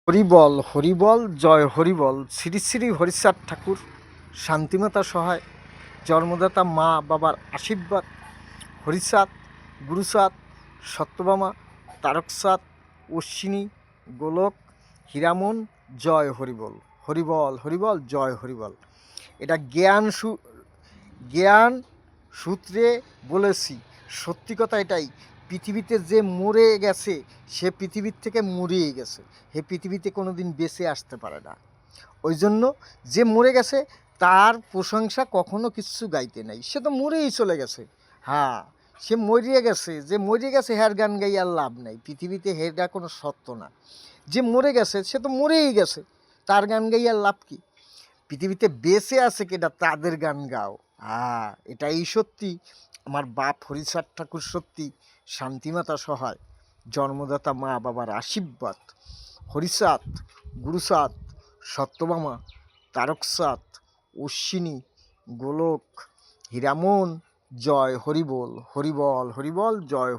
হরিবল হরিবল জয় হরিবল। শ্রী শ্রী হরিচাঁদ ঠাকুর, শান্তিমাতা সহায়, জন্মদাতা মা বাবার আশীর্বাদ, হরিচাঁদ, গুরুচাঁদ, সত্যভামা, তারকচাঁদ, অশ্বিনী, গোলক, হীরামন, জয় হরিবল। হরিবল হরিবল জয় হরিবল। এটা জ্ঞান সূত্রে বলেছি। সত্যি কথা এটাই, পৃথিবীতে যে মরে গেছে সে পৃথিবীর থেকে মরেই গেছে, হে পৃথিবীতে কোনো দিন বেঁচে আসতে পারে না। ওই জন্য যে মরে গেছে তার প্রশংসা কখনো কিচ্ছু গাইতে নাই, সে তো মরেই চলে গেছে। হ্যাঁ, সে মরিয়ে গেছে, যে মরে গেছে হের গান গাই আর লাভ নাই, পৃথিবীতে হেরটা কোনো সত্য না। যে মরে গেছে সে তো মরেই গেছে, তার গান গাই আর লাভ কি? পৃথিবীতে বেঁচে আছে কেটা, তাদের গান গাও। হ্যাঁ, এটাই সত্যি। আমার বাপ হরিচাঁদ ঠাকুর সত্যি, শান্তিমাতা সহায়, জন্মদাতা মা বাবার আশীর্বাদ, হরিচাঁদ, গুরুচাঁদ, সত্যভামা, তারকচাঁদ, অশ্বিনী, গোলক, হীরামন, জয় হরিবল। হরিবল হরিবল জয় হরি।